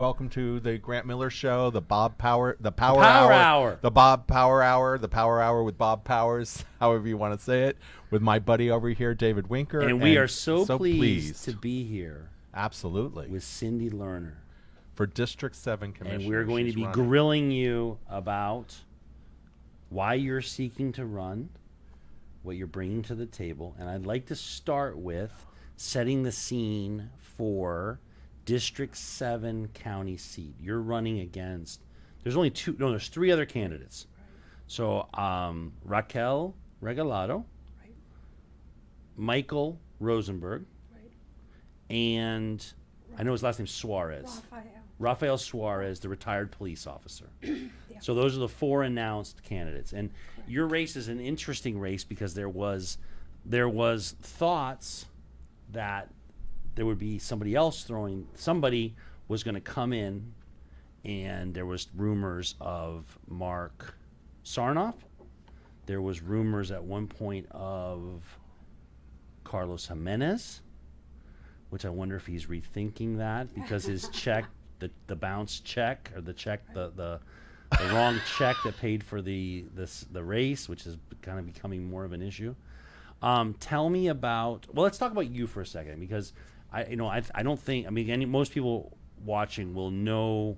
Welcome to the Grant Miller Show, the Bob Power, the Power Power Hour. the Bob Power Hour, the Power Hour with Bob Powers, however you want to say it, with my buddy over here, David Winker. And we are so pleased to be here absolutely with Cindy Lerner. For District 7 Commissioner. And we're going to be grilling you about why you're seeking to run, what you're bringing to the table. And I'd like to start with setting the scene for District 7 county seat. You're running against, there's three other candidates. Right. So Raquel Regalado, right. Michael Rosenberg, right. And I know his last name's Suarez. Rafael Suarez, the retired police officer. Yeah. So those are the four announced candidates. And right. Your race is an interesting race because there was thoughts that there would be somebody was going to come in, and there was rumors of Mark Sarnoff. There was rumors at one point of Carlos Jimenez, which I wonder if he's rethinking that because his check, the bounce check, or the wrong check that paid for the race, which is kind of becoming more of an issue. Tell me about. Well, let's talk about you for a second because I don't think. I mean, most people watching will know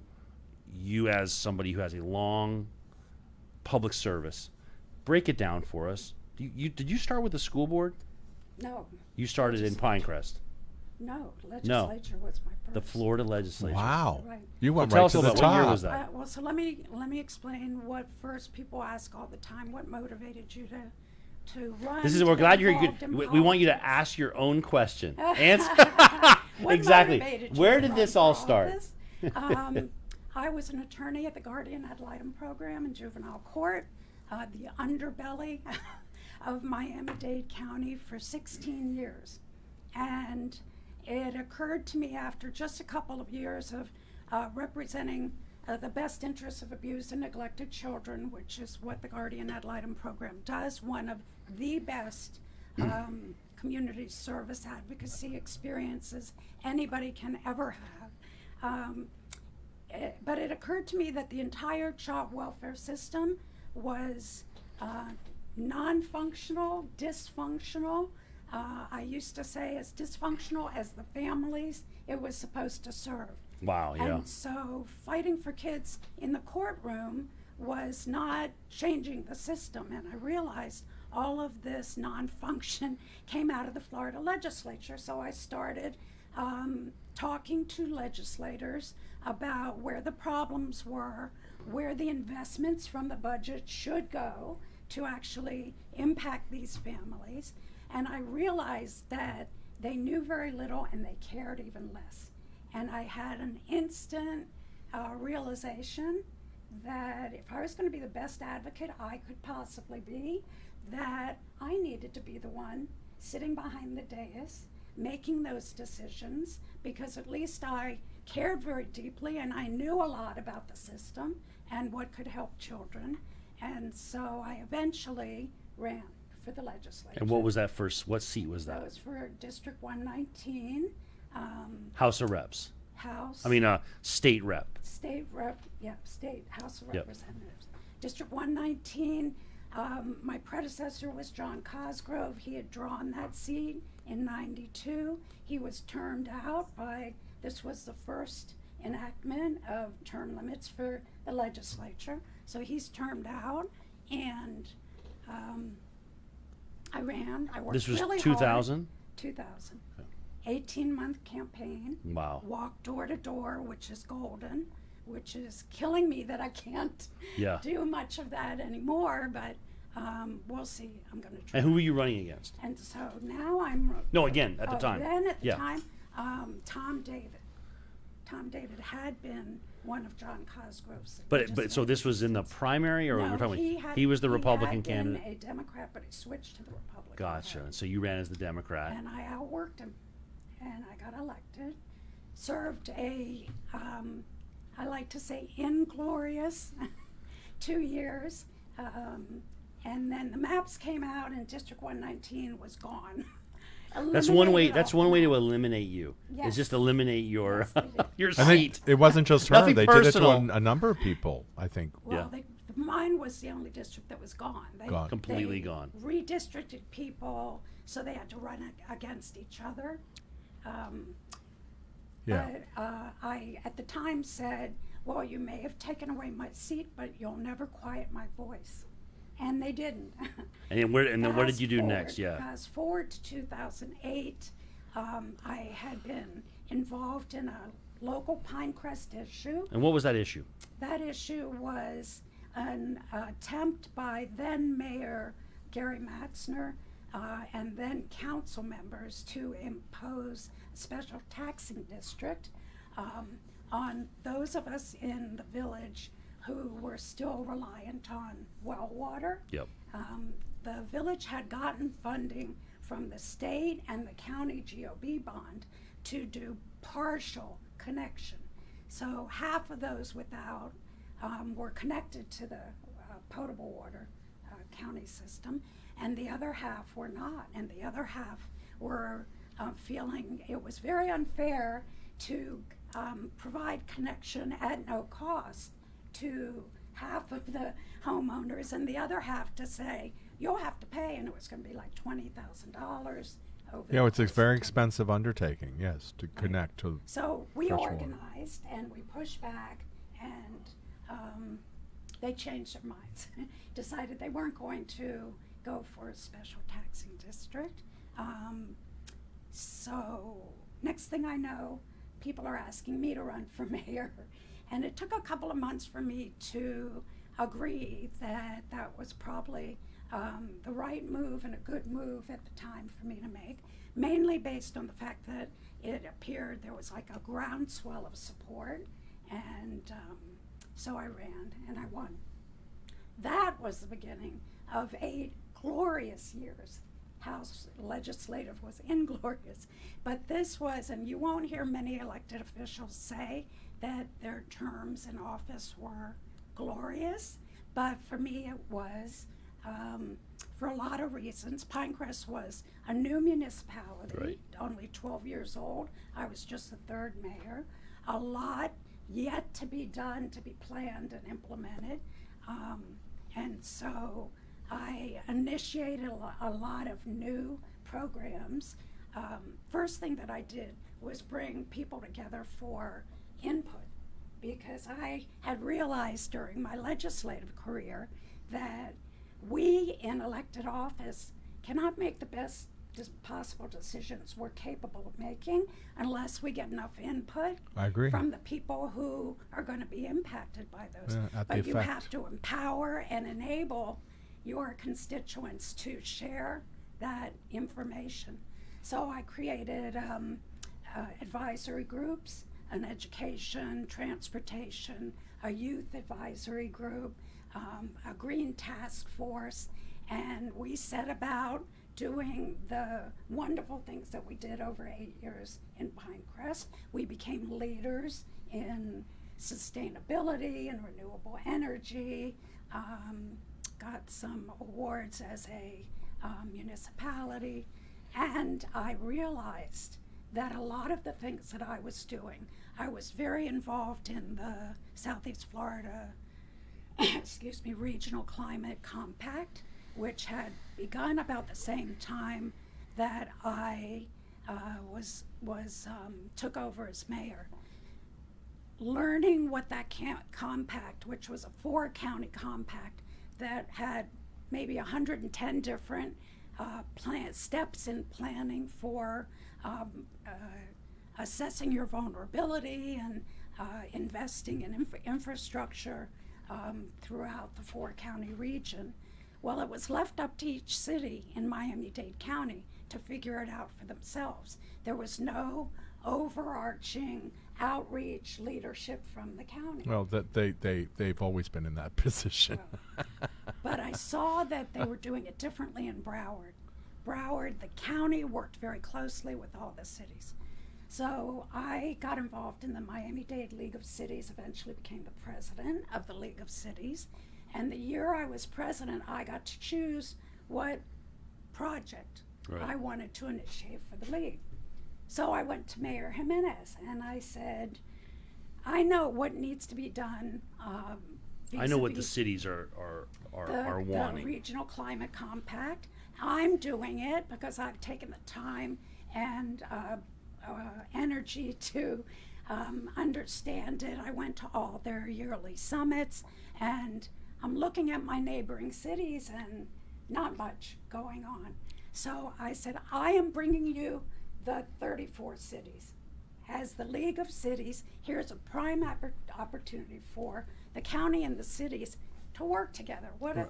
you as somebody who has a long public service. Break it down for us. Did you start with the school board? No. You started in Pinecrest. No, legislature was my first. The Florida legislature. Wow. Right. You went tell right us to the about top. what year was that? Well, so let me explain what first people ask all the time. What motivated you to run? We're glad you're good. We want you to ask your own question. Answer. Exactly. Where did this all start? I was an attorney at the guardian ad litem program in juvenile court, the underbelly of Miami-Dade County for 16 years. And it occurred to me after just a couple of years of representing the best interests of abused and neglected children, which is what the Guardian Ad Litem program does, one of the best community service advocacy experiences anybody can ever have. But it occurred to me that the entire child welfare system was non-functional, dysfunctional. I used to say as dysfunctional as the families it was supposed to serve. Wow, yeah. And so fighting for kids in the courtroom was not changing the system. And I realized all of this non-function came out of the Florida legislature. So I started talking to legislators about where the problems were, where the investments from the budget should go to actually impact these families. And I realized that they knew very little and they cared even less. And I had an instant realization that if I was going to be the best advocate I could possibly be, that I needed to be the one sitting behind the dais, making those decisions, because at least I cared very deeply and I knew a lot about the system and what could help children. And so I eventually ran for the legislature. And what was that first? What seat was that? That was for District 119. House of Reps. State Rep. State Rep, yeah, State House of Yep. Representatives. District 119, my predecessor was John Cosgrove. He had drawn that seat in '92. He was termed out this was the first enactment of term limits for the legislature. So he's termed out, and I ran. I worked This was really 2000? hard. 2000. 18-month campaign. Wow. Walked door to door, which is golden, which is killing me that I can't do much of that anymore, but we'll see. I'm going to try. And who were you running against? And so now I'm... No, again, at the time. Then at the time, Tom David. Tom David had been one of John Cosgrove's. But so this was in the primary, or no, we're talking he was the Republican candidate? He had been a Democrat, but he switched to the Republican. Gotcha. And so you ran as the Democrat. And I outworked him, and I got elected. Served I like to say inglorious 2 years. And then the maps came out, and District 119 was gone. That's one way. eliminated That's all one way that. to eliminate you. Yes. Is just eliminate your Yes, they did. your I think seat. it wasn't just her. Nothing They did it to personal. a number of people, I think. Well, Yeah. mine was the only district that was gone. Gone. Completely they gone. Redistricted people, so they had to run against each other. Yeah. But I, at the time, said, well, you may have taken away my seat, but you'll never quiet my voice. And they didn't. And then what did you do next? Yeah. Fast forward to 2008, I had been involved in a local Pinecrest issue. And what was that issue? That issue was an attempt by then Mayor Gary Matzner and then council members to impose a special taxing district on those of us in the village who were still reliant on well water. Yep. The village had gotten funding from the state and the county GOB bond to do partial connection. So half of those without were connected to the potable water county system, and the other half were not. And the other half were feeling it was very unfair to provide connection at no cost to half of the homeowners, and the other half to say, you'll have to pay, and it was going to be like $20,000 over Yeah, it's a the very course. expensive undertaking, yes, to connect to. So we fresh water. organized and we pushed back, and they changed their minds, decided they weren't going to go for a special taxing district. So next thing I know, people are asking me to run for mayor. And it took a couple of months for me to agree that that was probably the right move and a good move at the time for me to make, mainly based on the fact that it appeared there was like a groundswell of support, and so I ran and I won. That was the beginning of 8 glorious years. House legislative was inglorious, but this was, and you won't hear many elected officials say that their terms in office were glorious, but for me it was, for a lot of reasons. Pinecrest was a new municipality, Right. only 12 years old. I was just the 3rd mayor. A lot yet to be done, to be planned and implemented, and so I initiated a lot of new programs. First thing that I did was bring people together for input, because I had realized during my legislative career that we in elected office cannot make the best possible decisions we're capable of making unless we get enough input I agree. from the people who are going to be impacted by those. Yeah, at the But you effect. have to empower and enable your constituents to share that information. So I created advisory groups, an education, transportation, a youth advisory group, a green task force, and we set about doing the wonderful things that we did over 8 years in Pinecrest. We became leaders in sustainability and renewable energy, got some awards as a municipality, and I realized that a lot of the things that I was doing, I was very involved in the Southeast Florida Regional Climate Compact, which had begun about the same time that I took over as mayor. Learning what that compact, which was a 4-county compact that had maybe 110 different steps in planning for assessing your vulnerability and investing in infrastructure throughout the 4-county region. Well, it was left up to each city in Miami-Dade County to figure it out for themselves. There was no overarching outreach leadership from the county. Well, that they've always been in that position. But I saw that they were doing it differently in Broward. Broward, the county worked very closely with all the cities. So I got involved in the Miami-Dade League of Cities, eventually became the president of the League of Cities. And the year I was president, I got to choose what project Right. I wanted to initiate for the league. So I went to Mayor Jimenez and I said, I know what needs to be done. I know what the vis-a-vis cities are the wanting. Regional Climate Compact. I'm doing it because I've taken the time and energy to understand it. I went to all their yearly summits, and I'm looking at my neighboring cities and not much going on. So I said, I am bringing you the 34 cities. As the League of Cities, here's a prime opportunity for the county and the cities to work together. What an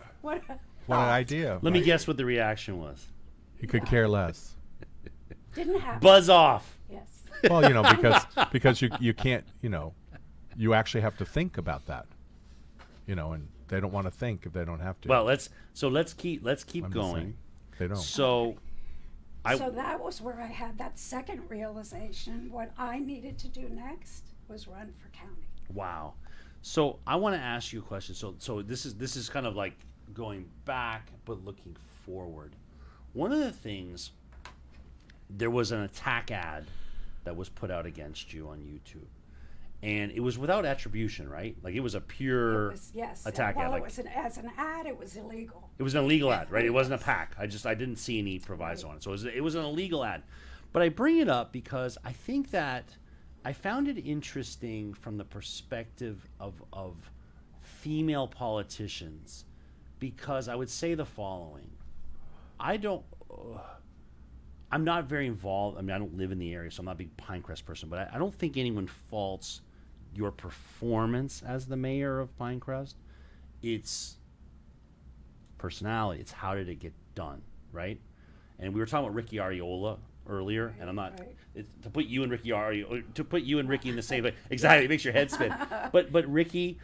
idea. Let me guess what the reaction was. He could care less. Didn't happen. Buzz off. Yes. Well, because you can't, you actually have to think about that. And they don't want to think if they don't have to. Well, let's keep I'm just saying, going. they don't. So So that was where I had that second realization. What I needed to do next was run for county. Wow. So I want to ask you a question. So this is kind of like going back but looking forward. One of the things, there was an attack ad that was put out against you on YouTube. And it was without attribution, right? Like it was a pure Yes. attack While ad. it Like, was as an ad, it was illegal. it was an illegal ad, right? It wasn't a pack. I didn't see any proviso on it. So it was an illegal ad. But I bring it up because I think that I found it interesting from the perspective of female politicians, because I would say the following. I'm not very involved. I mean, I don't live in the area, so I'm not a big Pinecrest person, but I don't think anyone faults your performance as the mayor of Pinecrest. It's personality. It's how did it get done, right? And we were talking about Ricky Ariola earlier, and I'm not to put you and Ricky in the same place. Exactly, it makes your head spin. But Ricky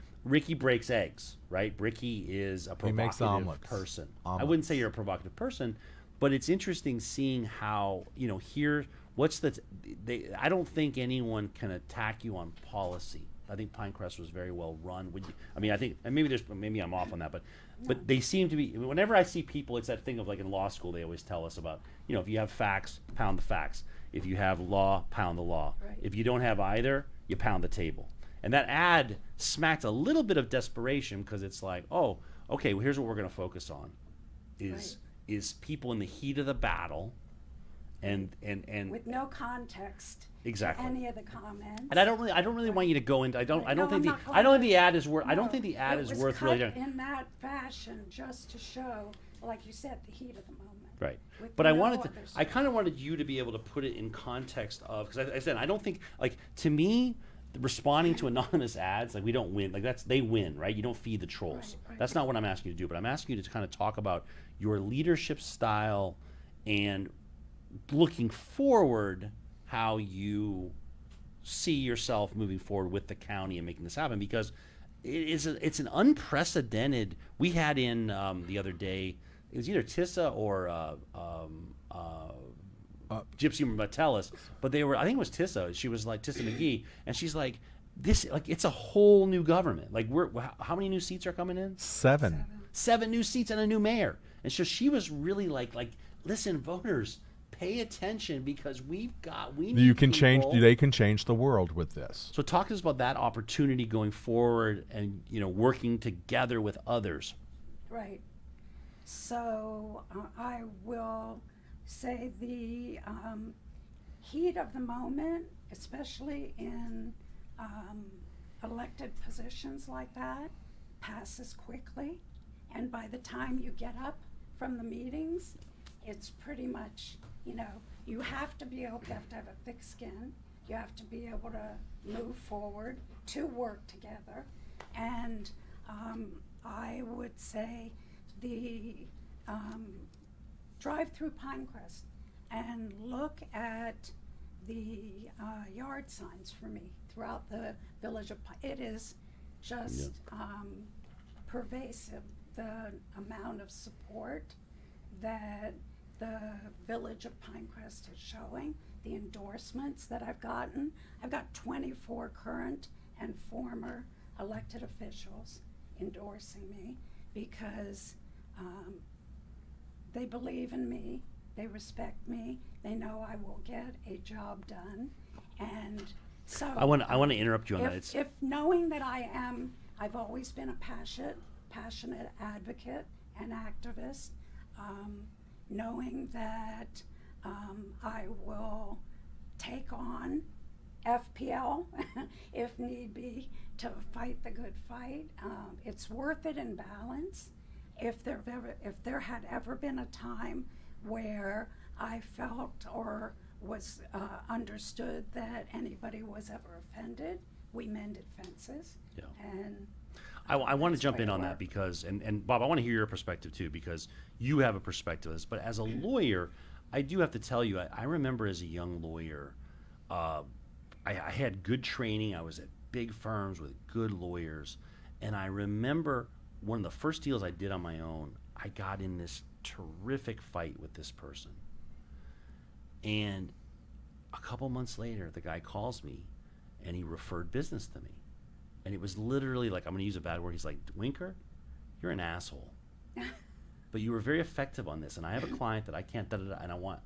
breaks eggs, right? Ricky is a makes provocative omelets. person. I Omelets. wouldn't say you're a provocative person, but it's interesting seeing how here. I don't think anyone can attack you on policy. I think Pinecrest was very well run. I think, and maybe I'm off on that, but they seem to be. Whenever I see people, it's that thing of like in law school, they always tell us about, if you have facts, pound the facts. If you have law, pound the law. Right. If you don't have either, you pound the table. And that ad smacked a little bit of desperation, because it's like, oh, okay, well, here's what we're going to focus on, is people in the heat of the battle, and With no context. Exactly. To any of the comments. And I don't really want you to go into. I don't think the ad is worth. I don't think the ad is worth really. In that fashion, just to show, like you said, the heat of the moment. Right. With But no I kind of wanted you to be able to put it in context of, because I said I don't think, like, to me, responding to anonymous ads, like, we don't win. Like, they win, right? You don't feed the trolls. Right. That's not what I'm asking you to do. But I'm asking you to kind of talk about your leadership style and looking forward, how you see yourself moving forward with the county and making this happen, because it's an unprecedented. We had in the other day, it was either Tissa or Gypsy Metellus, but they were, I think it was Tissa. She was like Tissa McGee, and she's like, this, like, it's a whole new government. Like, how many new seats are coming in? 7. 7 new seats and a new mayor. And so she was really like, listen, voters, pay attention, because we need You can people. They can change the world with this. So talk to us about that opportunity going forward, and working together with others. Right. So I will say the heat of the moment, especially in elected positions like that, passes quickly. And by the time you get up from the meetings, it's pretty much, you have to be able to have a thick skin. You have to be able to move forward, to work together. And I would say the drive through Pinecrest and look at the yard signs for me throughout the village of It is just pervasive, the amount of support that the village of Pinecrest is showing, the endorsements that I've gotten. I've got 24 current and former elected officials endorsing me, because they believe in me, They respect me. They know I will get a job done. And so I want to interrupt you on that. if knowing that I've always been a passionate advocate and activist, knowing that I will take on FPL if need be to fight the good fight. It's worth it in balance. If there had ever been a time where I felt or was understood that anybody was ever offended, we mended fences. Yeah. And I want to that's jump the in way on it that worked. because, and Bob, I want to hear your perspective too, because you have a perspective of this. But as a lawyer, I do have to tell you, I remember as a young lawyer, I had good training. I was at big firms with good lawyers. And I remember one of the first deals I did on my own, I got in this terrific fight with this person. And a couple months later, the guy calls me and he referred business to me. And it was literally like, I'm going to use a bad word. He's like, Winker, you're an asshole. But you were very effective on this. And I have a client that I can't, and I want,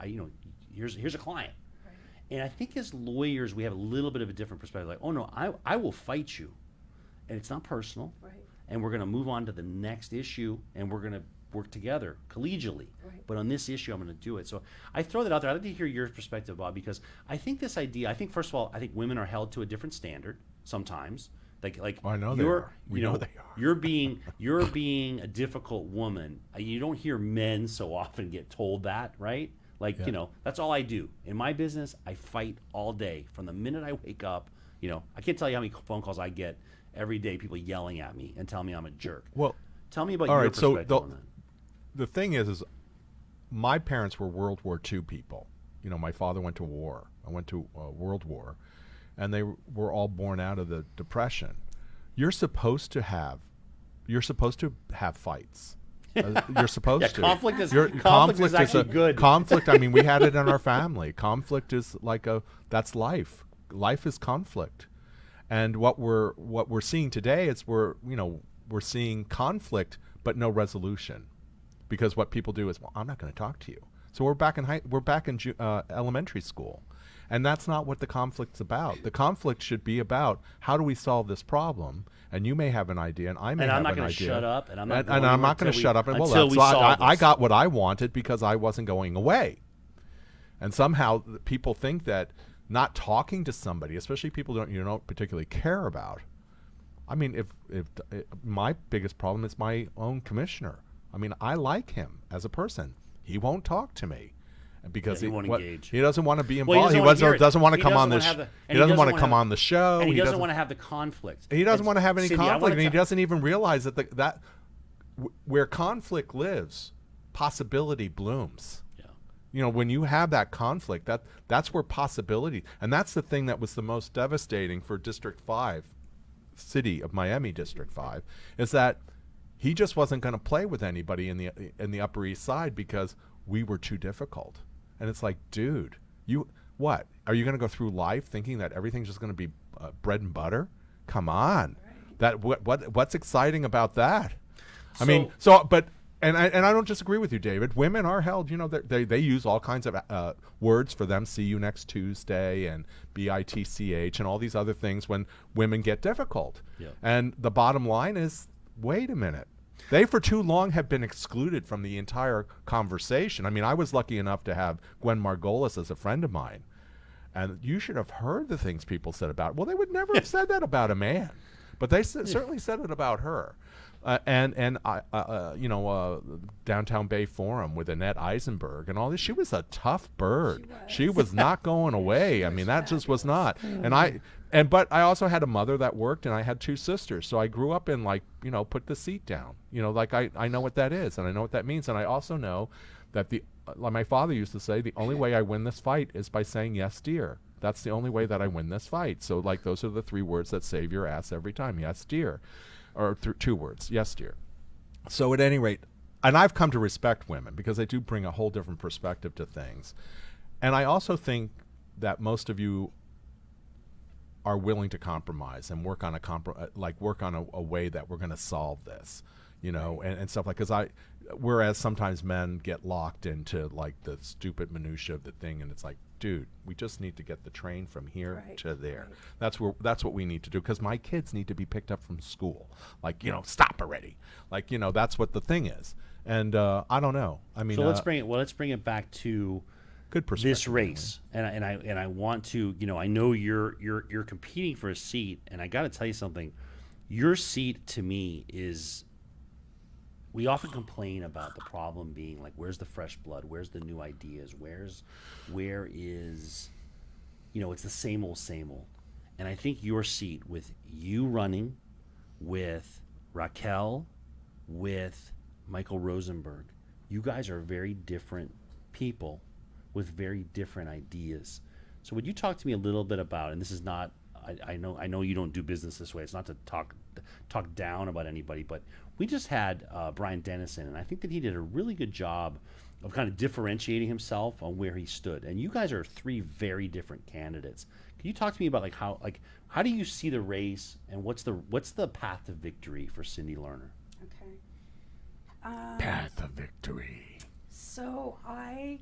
here's a client. Right. And I think as lawyers, we have a little bit of a different perspective. Like, oh no, I will fight you. And it's not personal. Right. And we're going to move on to the next issue and we're going to work together collegially. Right. But on this issue, I'm going to do it. So I throw that out there. I'd like to hear your perspective, Bob, because I think this idea, first of all, I think women are held to a different standard sometimes. Like I know they are. We know they are. You're being a difficult woman. You don't hear men so often get told that, right? Like, Yeah. That's all I do. In my business, I fight all day. From the minute I wake up, I can't tell you how many phone calls I get every day, people yelling at me and telling me I'm a jerk. Well, tell me about all your right, so perspective on that. the thing is my parents were World War II people. My father went to war. I went to World War, and they were all born out of the Depression. You're supposed to have fights. You're supposed Yeah, to. conflict is a actually good. Conflict. I mean, we had it in our family. Conflict is that's life. Life is conflict, and what we're seeing today is we're seeing conflict but no resolution, because what people do is, well, I'm not going to talk to you. So we're back in elementary school, and that's not what the conflict's about. The conflict should be about, how do we solve this problem? And you may have an idea, and I may have an idea. And I'm not going to shut up, and I'm not and I'm not going to shut up. And I got what I wanted because I wasn't going away. And somehow people think that not talking to somebody, especially people you don't particularly care about. I mean, if my biggest problem is my own commissioner. I mean, I like him as a person. He won't talk to me because he won't engage. He doesn't want to be Well, involved. He doesn't want to come on this. He doesn't want to come on the show. And he doesn't want to have the conflict. He doesn't want to have any Cindy, conflict, and he doesn't even realize that where conflict lives, possibility blooms. Yeah. When you have that conflict, that's where possibility, and that's the thing that was the most devastating for District 5, city of Miami District 5, is that he just wasn't going to play with anybody in the Upper East Side because we were too difficult. And it's like, dude, what? Are you going to go through life thinking that everything's just going to be bread and butter? Come on. Right. What's exciting about that? And I don't disagree with you, David. Women are held, they use all kinds of words for them, see you next Tuesday and BITCH and all these other things when women get difficult. Yeah. And the bottom line is, wait a minute. They for too long have been excluded from the entire conversation. I mean, I was lucky enough to have Gwen Margolis as a friend of mine. And you should have heard the things people said about, well, they would never have said that about a man. But they certainly said it about her. Downtown Bay Forum with Annette Eisenberg and all this. She was a tough bird. She was not going away. I mean, that just was not. But I also had a mother that worked, and I had two sisters. So I grew up in put the seat down. I know what that is, and I know what that means, and I also know that like my father used to say, the only way I win this fight is by saying yes, dear. That's the only way that I win this fight. So those are the three words that save your ass every time. Yes, dear. Or two words, yes, dear. So at any rate, and I've come to respect women because they do bring a whole different perspective to things. And I also think that most of you are willing to compromise and work on a way that we're going to solve this. you know, and stuff like, because whereas sometimes men get locked into like the stupid minutia of the thing, and it's like, dude, we just need to get the train from here to there. That's what we need to do, because my kids need to be picked up from school. Like, you know, stop already. Like, you know, that's what the thing is. And I don't know. I mean, So let's bring it back to good perspective. This race, and I want to, you know, I know you're competing for a seat, and I got to tell you something. Your seat to me is. We often complain about the problem being like, where's the fresh blood? Where's the new ideas? Where is, you know, it's the same old, same old. And I think your seat, with you running, with Raquel, with Michael Rosenberg, you guys are very different people with very different ideas. So would you talk to me a little bit about, and this is not, I know you don't do business this way. It's not to talk down about anybody, but we just had Brian Dennison, and I think that he did a really good job of kind of differentiating himself on where he stood. And you guys are three very different candidates. Can you talk to me about how do you see the race, and what's the path to victory for Cindy Lerner? Okay. Path of victory. So I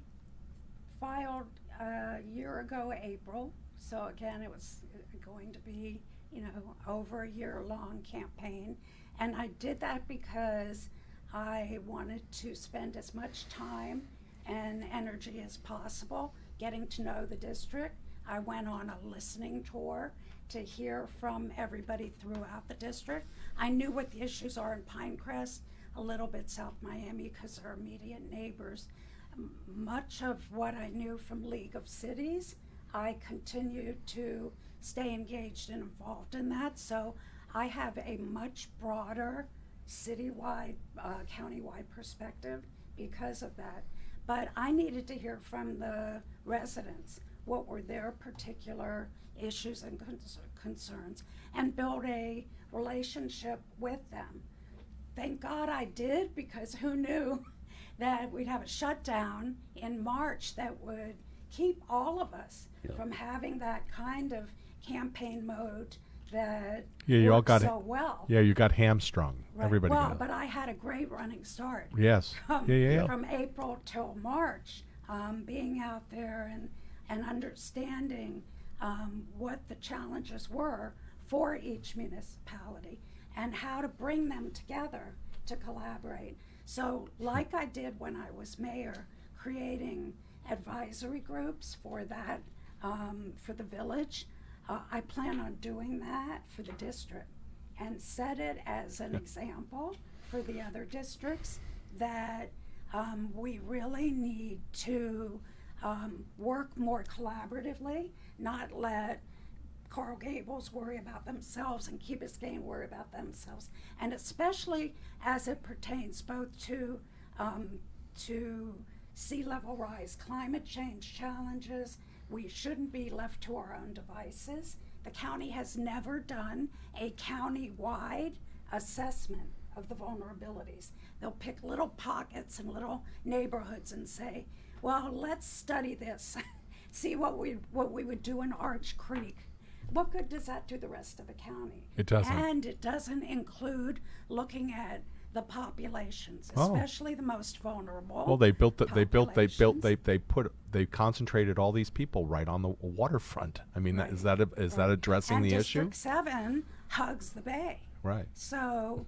filed a year ago, April. So again, it was going to be, you know, over a year-long campaign. And I did that because I wanted to spend as much time and energy as possible getting to know the district. I went on a listening tour to hear from everybody throughout the district. I knew what the issues are in Pinecrest, a little bit South Miami because they're immediate neighbors. Much of what I knew from League of Cities, I continued to stay engaged and involved in that. So I have a much broader citywide, countywide perspective because of that. But I needed to hear from the residents what were their particular issues and concerns, and build a relationship with them. Thank God I did, because who knew that we'd have a shutdown in March that would keep all of us from having that kind of campaign mode that you all got so well. Yeah, you got hamstrung. Right. Everybody well, got. But I had a great running start. Yes. From April till March, being out there and understanding what the challenges were for each municipality and how to bring them together to collaborate. So like I did when I was mayor, creating advisory groups for that, for the village, I plan on doing that for the district and set it as an example for the other districts that we really need to work more collaboratively, not let Coral Gables worry about themselves and Key Biscayne worry about themselves, and especially as it pertains both to sea level rise, climate change challenges. We shouldn't be left to our own devices. The county has never done a county-wide assessment of the vulnerabilities. They'll pick little pockets and little neighborhoods and say, well, let's study this, see what we would do in Arch Creek. What good does that do the rest of the county? It doesn't. And it doesn't include looking at the populations, especially the most vulnerable. Well, they concentrated all these people right on the waterfront. I mean, Right. is that addressing and the District issue? 7 hugs the bay. Right. So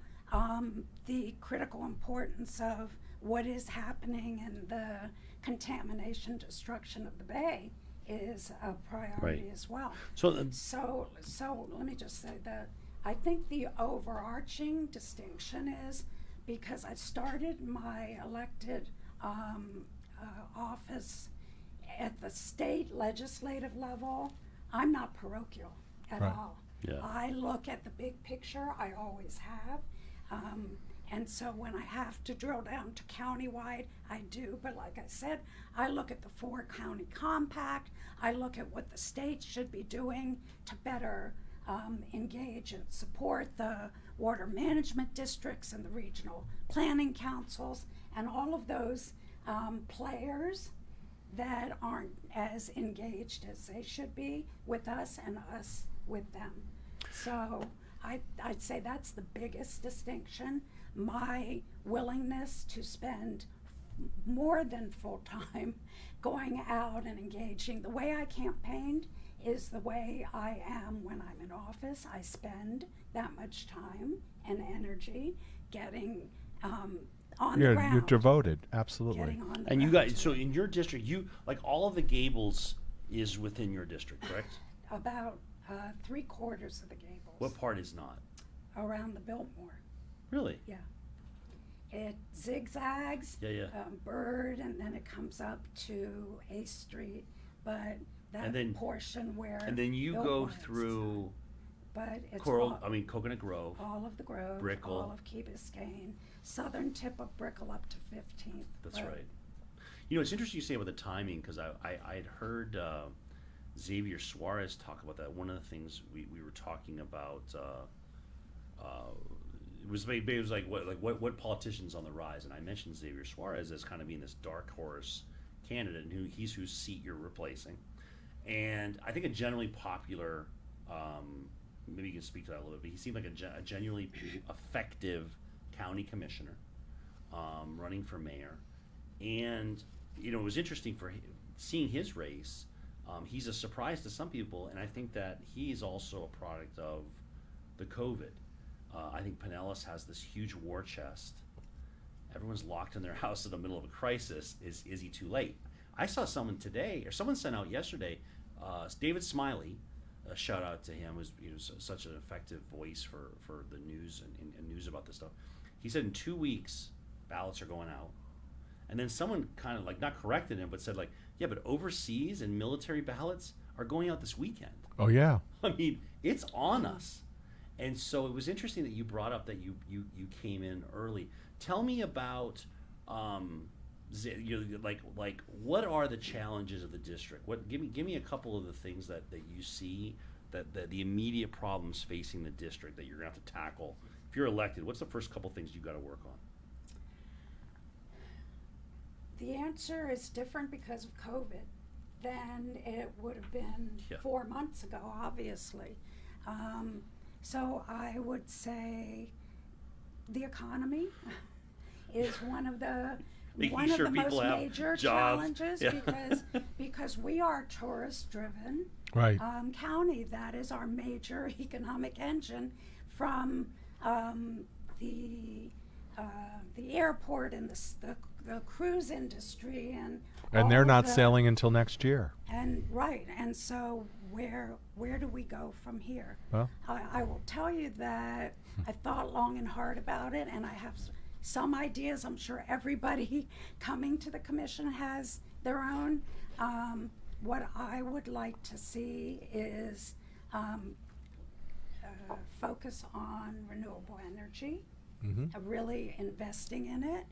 the critical importance of what is happening and the contamination, destruction of the bay is a priority Right. as well. So So let me just say that I think the overarching distinction is, because I started my elected office at the state legislative level, I'm not parochial at Right. all. Yeah. I look at the big picture, I always have. And so when I have to drill down to countywide, I do. But like I said, I look at the 4-county compact. I look at what the state should be doing to better engage and support the water management districts and the regional planning councils and all of those players that aren't as engaged as they should be with us and us with them. So I'd say that's the biggest distinction. My willingness to spend more than full time going out and engaging. The way I campaigned is the way I am when I'm in office. I spend that much time and energy getting on the ground. You're devoted, absolutely. Getting on the And you ground. guys, so in your district, you like all of the Gables is within your district, correct? About 3/4 of the Gables. What part is not? Around the Biltmore. Really? Yeah. It zigzags, Yeah, yeah. Bird, and then it comes up to A Street. But that And then- portion where And then you go Biltmore is, through but it's Coral, Coconut Grove. all of the Grove, Brickell. all of Key Biscayne, southern tip of Brickell up to 15th. That's but right. You know, it's interesting you say about the timing because I'd heard Xavier Suarez talk about that. One of the things we were talking about it was like what politicians on the rise, and I mentioned Xavier Suarez as kind of being this dark horse candidate, and whose seat you're replacing. And I think a generally popular, maybe you can speak to that a little bit, but he seemed like a genuinely effective county commissioner running for mayor. And, you know, it was interesting for seeing his race. He's a surprise to some people, and I think that he's also a product of the COVID. I think Pinellas has this huge war chest. Everyone's locked in their house in the middle of a crisis. Is he too late? I saw someone today, or someone sent out yesterday, David Smiley, a shout out to him, was such an effective voice for the news and news about this stuff. He said in 2 weeks, ballots are going out. And then someone kind of like not corrected him, but said like, yeah, but overseas and military ballots are going out this weekend. Oh yeah. I mean, it's on us. And so it was interesting that you brought up that you came in early. Tell me about like what are the challenges of the district? Give me a couple of the things that you see that the immediate problems facing the district that you're gonna have to tackle. If you're elected, what's the first couple things you got to work on? The answer is different because of COVID than it would have been 4 months ago, obviously. So I would say the economy is one of the Making sure most people have major jobs. challenges because we are tourist driven Right. county. That is our major economic engine from the airport and the cruise industry and they're all not the- sailing until next year. and so where do we go from here? Well, I will tell you that I thought long and hard about it, and I have some ideas. I'm sure everybody coming to the commission has their own. What I would like to see is focus on renewable energy, really investing in it.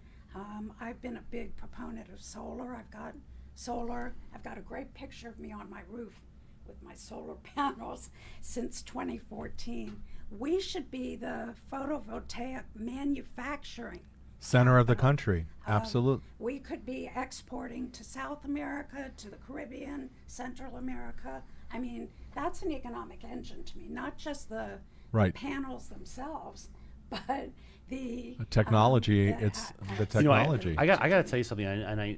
I've been a big proponent of solar. I've got solar. I've got a great picture of me on my roof with my solar panels since 2014. We should be the photovoltaic manufacturing center of the country. Absolutely. We could be exporting to South America, to the Caribbean, Central America. I mean, that's an economic engine to me, not just the Right. panels themselves, but the Technology. the- It's the You know, technology. I got to tell you something,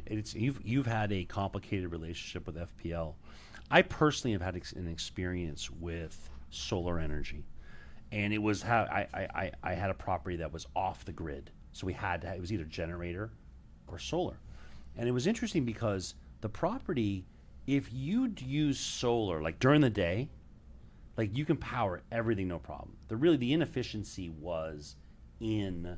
it's you've had a complicated relationship with FPL. I personally have had an experience with solar energy, and it was how I had a property that was off the grid, so it was either generator or solar, and it was interesting because the property, if you'd use solar like during the day, like you can power everything no problem. The inefficiency was in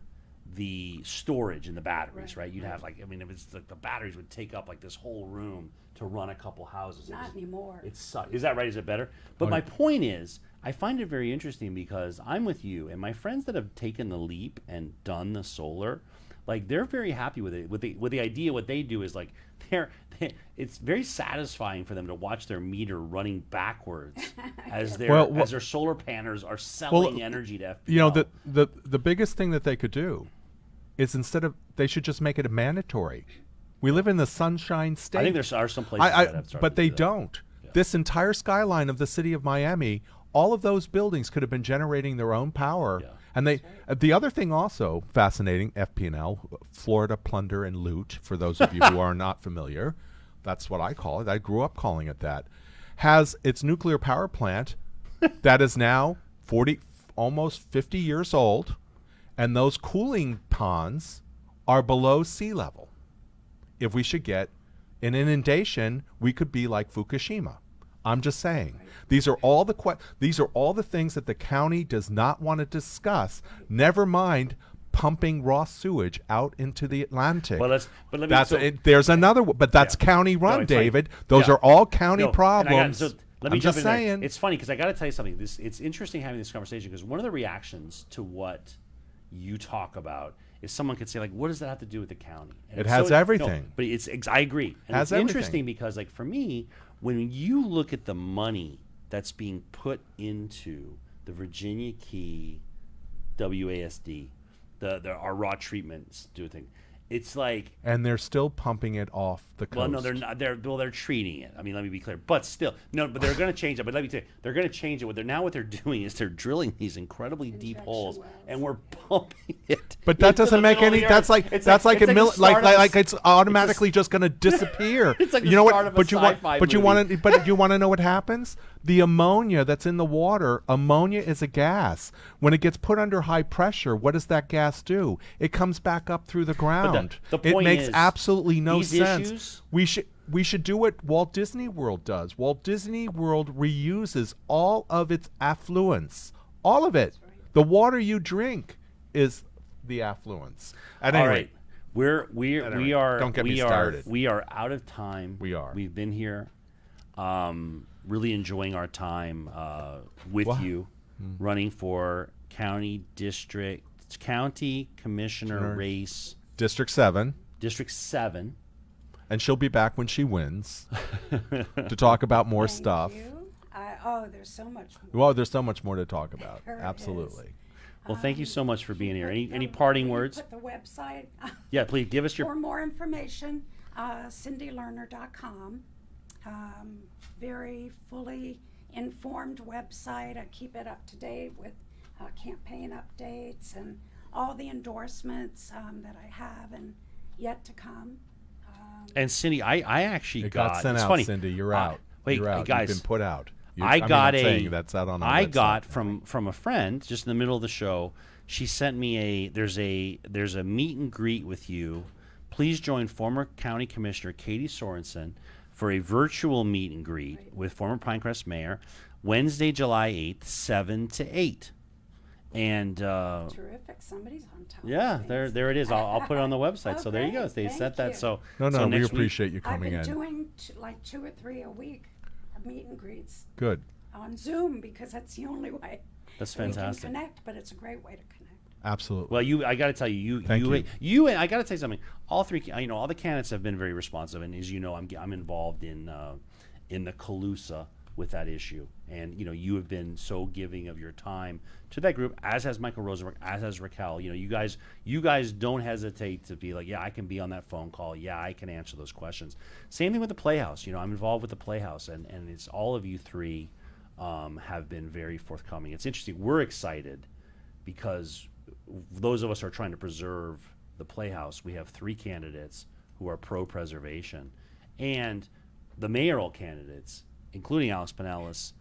the storage and the batteries, right? You'd have it was like the batteries would take up like this whole room to run a couple houses. Not anymore. It sucked. Is that right? Is it better? But my point is, I find it very interesting because I'm with you, and my friends that have taken the leap and done the solar, like they're very happy with it. With the idea, what they do is like it's very satisfying for them to watch their meter running backwards as their solar panels are selling energy to FPL. You know, the biggest thing that they could do is they should just make it mandatory. We live in the Sunshine State. I think there are some places that have started but to they do that. don't. Yeah. This entire skyline of the city of Miami all of those buildings could have been generating their own power. Yeah. And the other thing also fascinating, FP&L, Florida Plunder and Loot, for those of you who are not familiar, that's what I call it. I grew up calling it that. Has its nuclear power plant that is now almost 50 years old, and those cooling ponds are below sea level. If we should get an inundation, we could be like Fukushima. I'm just saying. These are all the things that the county does not want to discuss. Never mind pumping raw sewage out into the Atlantic. Well, there's another one, but that's county run, David. Those are all county problems. Let me I'm jump just in there. saying. It's funny because I got to tell you something. It's interesting having this conversation because one of the reactions to what you talk about is someone could say, like, what does that have to do with the county? And It has everything. No, but I agree. And Has it's everything. interesting because, like, for me, when you look at the money that's being put into the Virginia Key WASD, our raw treatments thing, it's like, And they're still pumping it off the coast. well, no, they're not. They're treating it. I mean, let me be clear. But still, no. But they're going to change it. But let me tell you, they're going to change it. What they're doing is they're drilling these incredibly deep Injection holes, wells. and we're pumping it. But that into doesn't the make middle of any. the That's earth. like It's that's like it's a the start of like it's automatically just going to disappear. It's like the you know start what? of a But you want sci-fi but you movie. want you want to know what happens? The ammonia that's in the water. Ammonia is a gas. When it gets put under high pressure, what does that gas do? It comes back up through the ground. the It point makes is, absolutely no these sense. issues- We should do what Walt Disney World does. Walt Disney World reuses all of its affluents. All of it. The water you drink is the affluents. At any All rate, right, we are Don't get me we started. we are out of time. We are. We've been here, really enjoying our time with Wow. you, running for county commissioner Sure. race, District 7, District 7. and she'll be back when she wins to talk about more Thank stuff. you. There's so much more. Well, there's so much more to talk about. There is. Absolutely. Well, thank you so much for being here. Any Will parting you words? Put the website Yeah, please give us for your. more information. CindyLerner.com. Very fully informed website. I keep it up to date with campaign updates and all the endorsements that I have and yet to come. And Cindy, I actually It got sent it's out, funny. Cindy. You're out. Wait, You're out. guys. You've been put out. I got I'm a. saying that's out on our I website. got from a friend just in the middle of the show. She sent me there's a meet and greet with you. Please join former County Commissioner Katie Sorensen for a virtual meet and greet with former Pinecrest Mayor, Wednesday, July 8th, 7 to 8. And Terrific. Somebody's on top. yeah, of there it is. I'll put it on the website. So there you go. Okay, They thank sent that. you. So No, so we next week- appreciate you I've coming been in. doing like 2 or 3 a week of meet and greets Good. on Zoom because that's the only way That's we can fantastic. connect, but it's a great way to connect. Absolutely. Well, I got to tell you, Thank you. and I got to tell you something. All three, all the candidates have been very responsive, and as you know, I'm involved in the Calusa with that issue, and you have been so giving of your time to that group, as has Michael Rosenberg, as has Raquel. You guys don't hesitate to be like, yeah, I can be on that phone call. Yeah, I can answer those questions. Same thing with the Playhouse. I'm involved with the Playhouse, and it's all of you three have been very forthcoming. It's interesting. We're excited because those of us who are trying to preserve the Playhouse, we have 3 candidates who are pro-preservation, and the mayoral candidates, including Alex Pinellas,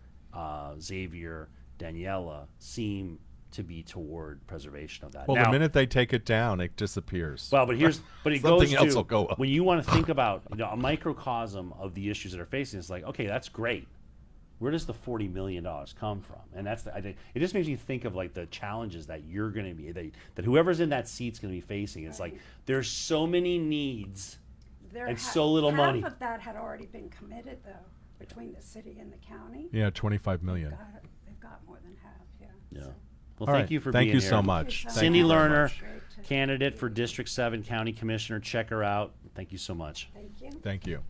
Xavier, Daniela, seem to be toward preservation of that. well, Now, the minute they take it down, it disappears. well, but it Something goes else to will go up. when you want to think about a microcosm of the issues that are facing. It's like, okay, that's great. Where does the $40 million come from? And that's I think it just makes you think of like the challenges that you're going to be that whoever's in that seat's going to be facing. It's like there's so many needs. And so little money. Half of that had already been committed, though, between the city and the county. Yeah, 25 million. They've got more than half, yeah. Yeah. So- Well, All thank right. you for Thank being you here. so much. so Thank Cindy you very Lerner, much. Great to- candidate for District 7 County Commissioner. Check her out. Thank you so much. Thank you. Thank you.